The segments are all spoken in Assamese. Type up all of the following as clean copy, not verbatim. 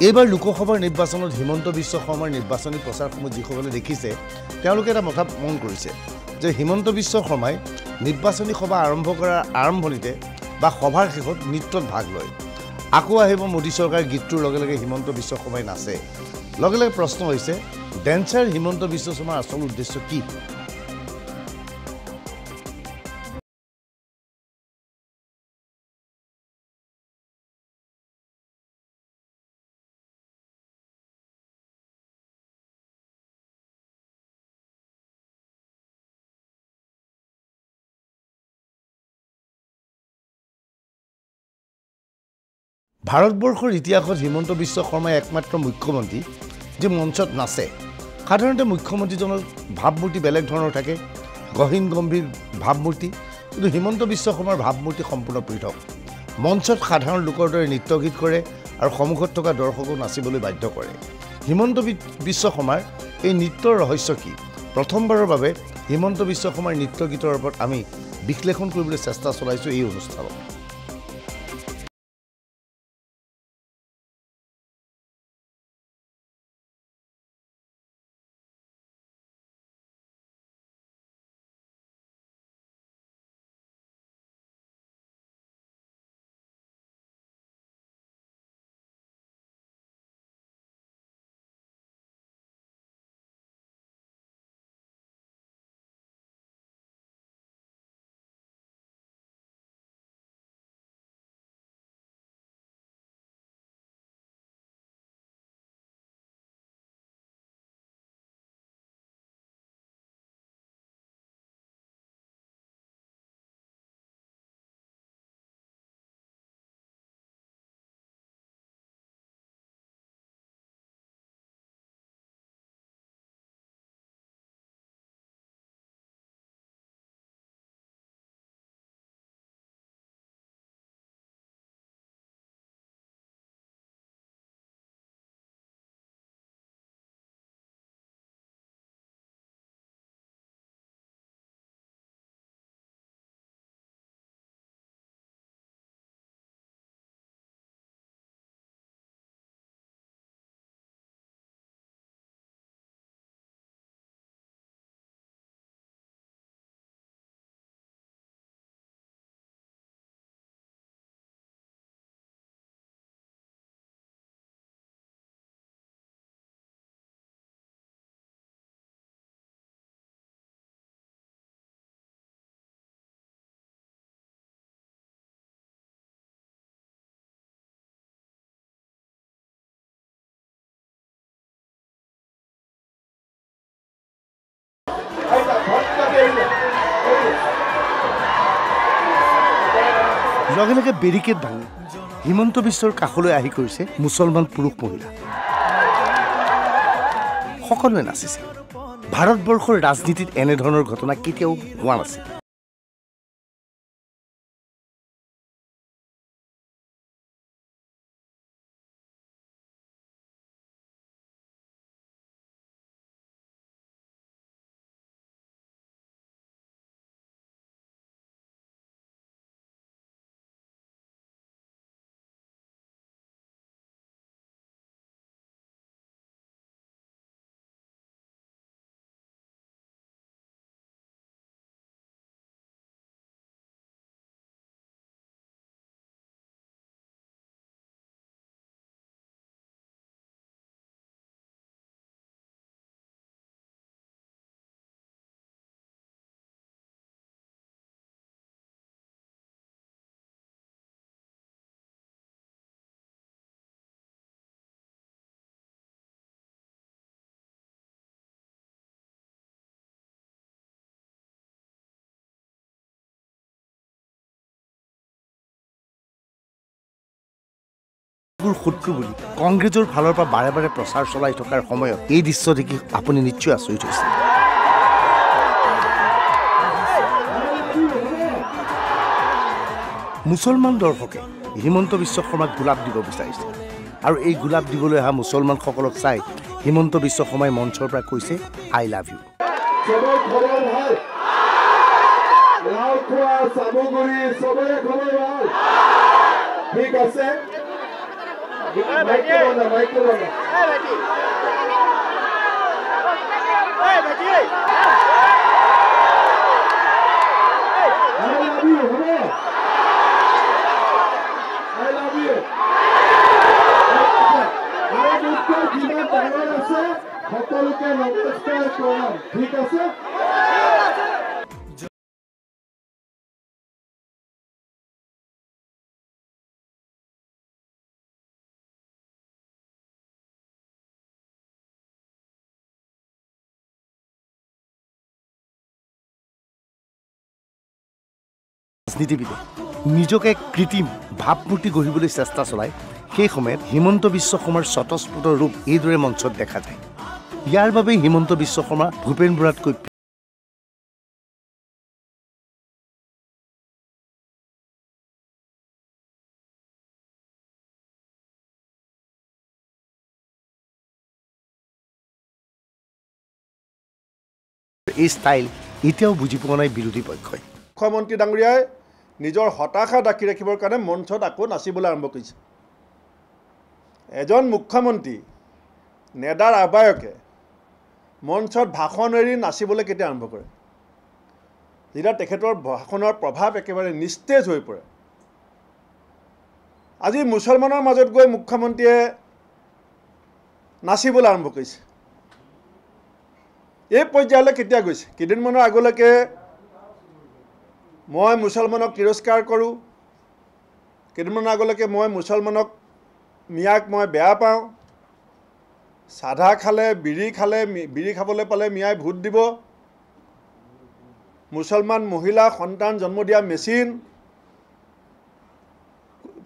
এইবাৰ লোকসভাৰ নিৰ্বাচনত হিমন্ত বিশ্ব শৰ্মাৰ নিৰ্বাচনী প্ৰচাৰসমূহ যিসকলে দেখিছে তেওঁলোকে এটা কথা মন কৰিছে যে হিমন্ত বিশ্ব শৰ্মাই নিৰ্বাচনী সভা আৰম্ভ কৰাৰ আৰম্ভণিতে বা সভাৰ শেষত নৃত্যত ভাগ লয় আকৌ আহিব মোদী চৰকাৰ গীতটোৰ লগে লগে হিমন্ত বিশ্ব শৰ্মাই নাচে লগে লগে প্ৰশ্ন হৈছে ডেন্সাৰ হিমন্ত বিশ্ব শৰ্মাৰ আচল উদ্দেশ্য কি ভাৰতবৰ্ষৰ ইতিহাসত হিমন্ত বিশ্ব শৰ্মাই একমাত্ৰ মুখ্যমন্ত্ৰী যে মঞ্চত নাচে সাধাৰণতে মুখ্যমন্ত্ৰীজনৰ ভাৱমূৰ্তি বেলেগ ধৰণৰ থাকে গহীন গম্ভীৰ ভাৱমূৰ্তি কিন্তু হিমন্ত বিশ্ব শৰ্মাৰ ভাৱমূৰ্তি সম্পূৰ্ণ পৃথক মঞ্চত সাধাৰণ লোকৰ দৰে নৃত্য গীত কৰে আৰু সন্মুখত থকা দৰ্শকক নাচিবলৈ বাধ্য কৰে হিমন্ত বিশ্ব শৰ্মাৰ এই নৃত্যৰ ৰহস্য কি প্ৰথমবাৰৰ বাবে হিমন্ত বিশ্ব শৰ্মাৰ নৃত্য গীতৰ ওপৰত আমি বিশ্লেষণ কৰিবলৈ চেষ্টা চলাইছোঁ এই অনুষ্ঠানত লগে লগে বেৰিকেড ভাঙি হিমন্ত বিশ্বৰ কাষলৈ আহি কৰিছে মুছলমান পুৰুষ মহিলা সকলোৱে নাচিছে ভাৰতবৰ্ষৰ ৰাজনীতিত এনেধৰণৰ ঘটনা কেতিয়াও হোৱা নাছিল শত্ৰু বুলি কংগ্ৰেছৰ ফালৰ পৰা বাৰে বাৰে প্ৰচাৰ চলাই থকাৰ সময়ত এই দৃশ্য দেখি আপুনি নিশ্চয় আচৰিত হৈছে মুছলমান দৰ্শকে হিমন্ত বিশ্ব শৰ্মাক গোলাপ দিব বিচাৰিছে আৰু এই গোলাপ দিবলৈ অহা মুছলমানসকলক চাই হিমন্ত বিশ্ব শৰ্মাই মঞ্চৰ পৰা কৈছে আই লাভ ইউ ঠিক আছে সকলকে নমস্কাৰ প্ৰণাম ঠিক আছে ৰাজনীতিবিদে নিজকে কৃত্ৰিম ভাৱমূৰ্তি গঢ়িবলৈ চেষ্টা চলায় সেই সময়ত হিমন্ত বিশ্ব শৰ্মাৰ স্বতঃস্ফূৰ্ত ৰূপ এইদৰে মঞ্চত দেখা যায় ইয়াৰ বাবে হিমন্ত বিশ্ব শৰ্মা ভূপেন বৰাতকৈ এই ষ্টাইল এতিয়াও বুজি পোৱা নাই বিৰোধী পক্ষই মুখ্যমন্ত্ৰী ডাঙৰীয়াই নিজৰ হতাশা ঢাকি ৰাখিবৰ কাৰণে মঞ্চত আকৌ নাচিবলৈ আৰম্ভ কৰিছে এজন মুখ্যমন্ত্ৰী নেডাৰ আহ্বায়কে মঞ্চত ভাষণ এৰি নাচিবলৈ কেতিয়া আৰম্ভ কৰে যেতিয়া তেখেতৰ ভাষণৰ প্ৰভাৱ একেবাৰে নিস্তেজ হৈ পৰে আজি মুছলমানৰ মাজত গৈ মুখ্যমন্ত্ৰীয়ে নাচিবলৈ আৰম্ভ কৰিছে এই পৰ্যায়লৈ কেতিয়া গৈছে কেইদিনমানৰ আগলৈকে মই মুছলমানক তিৰস্কাৰ কৰোঁ কেইদিনমানৰ আগলৈকে মই মুছলমানক মিয়াক মই বেয়া পাওঁ সাধা খালে বিড়ি খাবলৈ পালে মিয়াই ভোট দিব মুছলমান মহিলা সন্তান জন্ম দিয়া মেচিন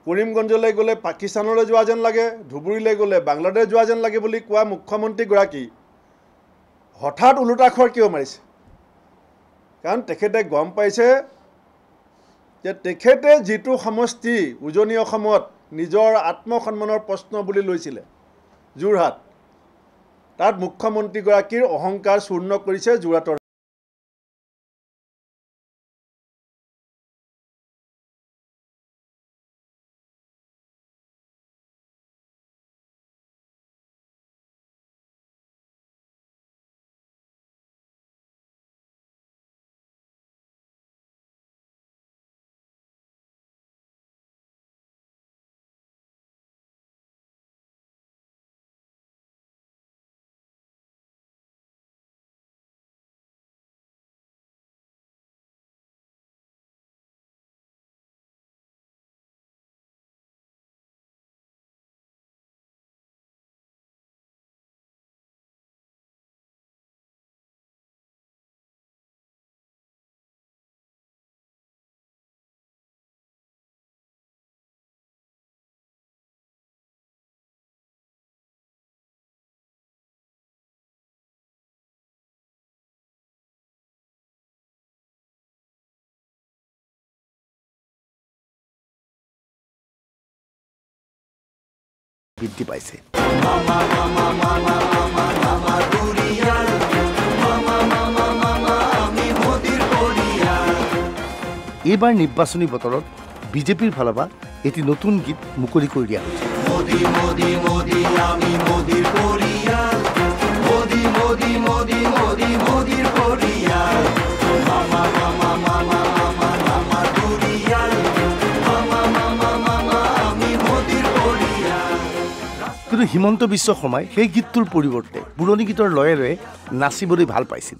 কৰিমগঞ্জলৈ গ'লে পাকিস্তানলৈ যোৱা যেন লাগে ধুবুৰীলৈ গ'লে বাংলাদেশ যোৱা যেন লাগে বুলি কোৱা মুখ্যমন্ত্ৰীগৰাকী হঠাৎ ওলোটাখৰ কিয় মাৰিছে কাৰণ তেখেতে গম পাইছে যে তেখেতে যিটো সমষ্টি উজনি অসমত নিজৰ আত্মসন্মানৰ প্ৰশ্ন বুলি লৈছিলে যোৰহাট তাত মুখ্যমন্ত্ৰীগৰাকীৰ অহংকাৰ চূৰ্ণ কৰিছে যোৰহাটৰ বৃদ্ধি পাইছে এইবাৰ নিৰ্বাচনী বতৰত বিজেপিৰ ফালৰ পৰা এটি নতুন গীত মুকলি কৰি দিয়া হৈছে কিন্তু হিমন্ত বিশ্ব শৰ্মাই সেই গীতটোৰ পৰিৱৰ্তে পুৰণি গীতৰ লয়ে লয়ে নাচিবলৈ ভাল পাইছিল